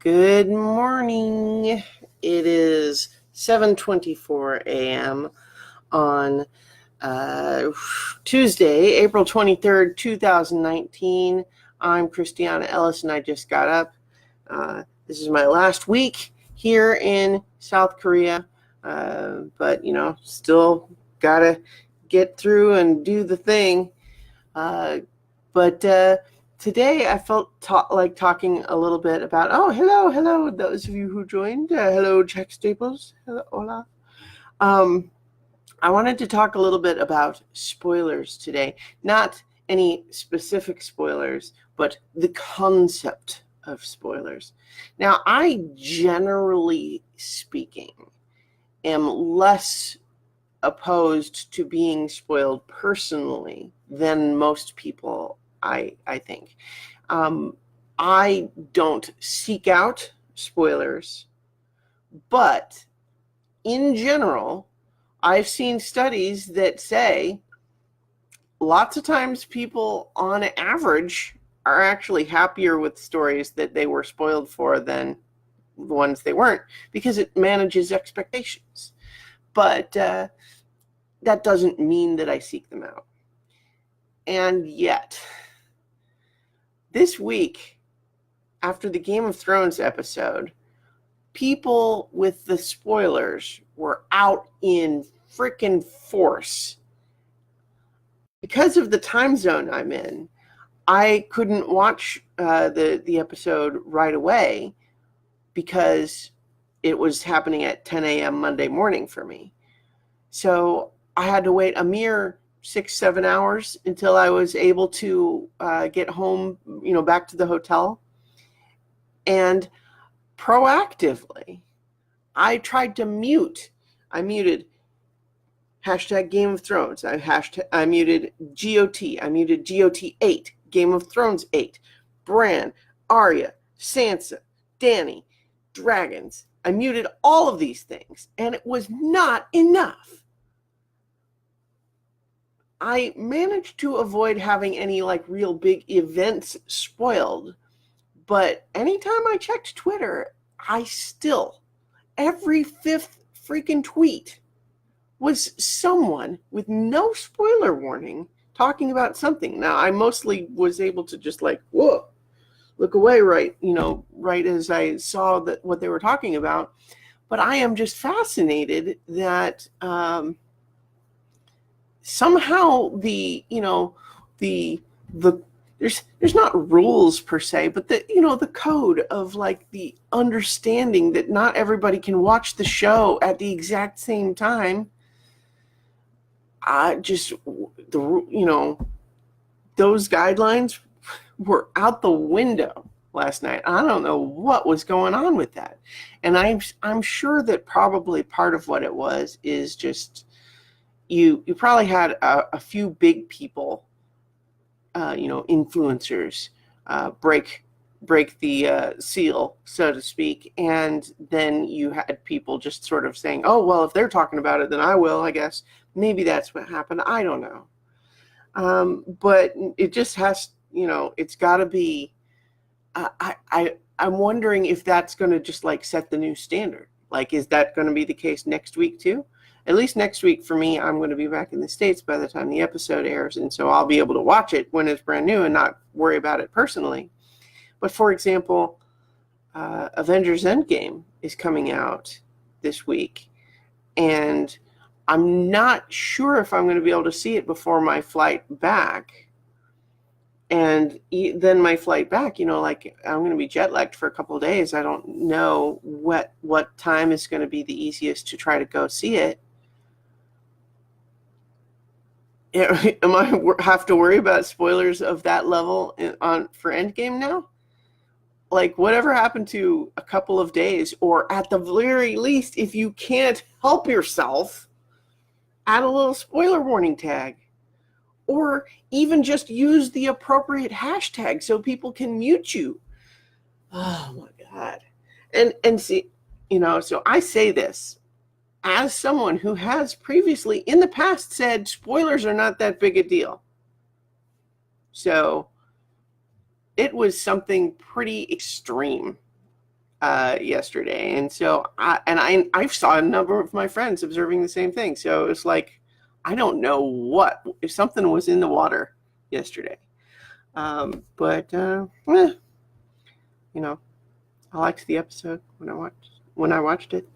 Good morning. It is 7:24 a.m. on Tuesday, April 23rd, 2019. I'm Christiana Ellis, and I just got up. This is my last week here in South Korea, but, still got to get through and do the thing. But today I felt like talking a little bit about, hello, those of you who joined. Hello, Jack Staples. Hello, hola. I wanted to talk a little bit about spoilers today. Not any specific spoilers, but the concept of spoilers. Now, I, generally speaking, am less opposed to being spoiled personally than most people, I think. I don't seek out spoilers, but in general, I've seen studies that say lots of times people on average are actually happier with stories that they were spoiled for than the ones they weren't, because it manages expectations. But that doesn't mean that I seek them out. And yet, this week, after the Game of Thrones episode, people with the spoilers were out in frickin' force. Because of the time zone I'm in, I couldn't watch the episode right away because it was happening at 10 a.m. Monday morning for me. So I had to wait a mere 6-7 hours until I was able to get home, back to the hotel. And proactively, I tried to mute. I muted hashtag Game of Thrones. I muted GOT. I muted GOT 8, Game of Thrones 8, Bran, Arya, Sansa, Dany, dragons. I muted all of these things, and it was not enough. I managed to avoid having any real big events spoiled, but anytime I checked Twitter, every fifth freaking tweet was someone with no spoiler warning talking about something. Now, I mostly was able to just look away right as I saw what they were talking about. But I am just fascinated that somehow there's not rules per se, but the code of the understanding that not everybody can watch the show at the exact same time. Those guidelines were out the window last night. I don't know what was going on with that. And I'm sure that probably part of what it was is just you probably had a few big people, influencers, break the seal, so to speak, and then you had people just sort of saying, oh, well, if they're talking about it, then I will, I guess. Maybe that's what happened. I don't know. But it just has, it's got to be, I'm wondering if that's going to just set the new standard. Is that going to be the case next week too? At least next week for me, I'm going to be back in the States by the time the episode airs, and so I'll be able to watch it when it's brand new and not worry about it personally. But for example, Avengers Endgame is coming out this week, and I'm not sure if I'm going to be able to see it before my flight back. And then my flight back, I'm going to be jet lagged for a couple of days. I don't know what time is going to be the easiest to try to go see it. Am I have to worry about spoilers of that level for Endgame now? Whatever happened to a couple of days, or at the very least, if you can't help yourself, add a little spoiler warning tag, or even just use the appropriate hashtag so people can mute you. Oh my God. And see, so I say this as someone who has previously in the past said spoilers are not that big a deal. So it was something pretty extreme yesterday, and so I saw a number of my friends observing the same thing. So it's like, I don't know if something was in the water yesterday, but you know, I liked the episode when I watched it.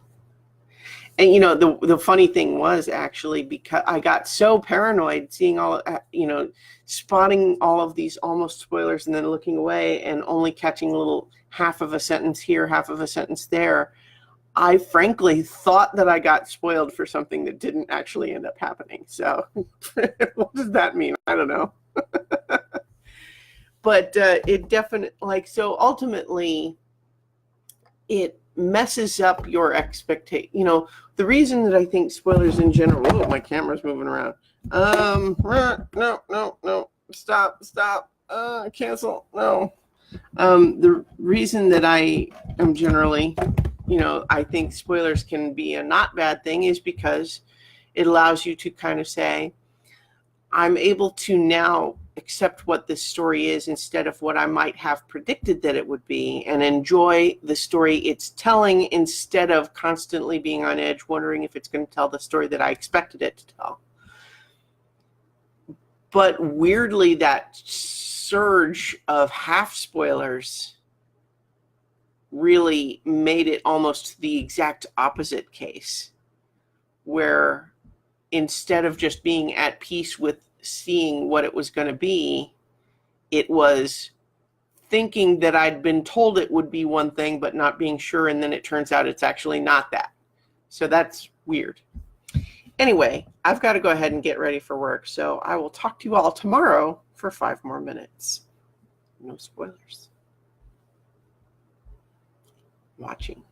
And the funny thing was, actually, because I got so paranoid seeing spotting all of these almost spoilers and then looking away and only catching a little half of a sentence here, half of a sentence there, I frankly thought that I got spoiled for something that didn't actually end up happening. So what does that mean? I don't know. But it definitely, so ultimately it messes up your expectation. The reason that I think spoilers in general, oh, my camera's moving around. No, stop, cancel, no. The reason that I am generally, I think spoilers can be a not bad thing is because it allows you to kind of say, I'm able to now accept what this story is instead of what I might have predicted that it would be, and enjoy the story it's telling instead of constantly being on edge, wondering if it's going to tell the story that I expected it to tell. But weirdly, that surge of half spoilers really made it almost the exact opposite case, where instead of just being at peace with seeing what it was going to be, it was thinking that I'd been told it would be one thing but not being sure, and then it turns out it's actually not that. So that's weird. Anyway, I've got to go ahead and get ready for work, so I will talk to you all tomorrow for 5 more minutes. No spoilers. Watching.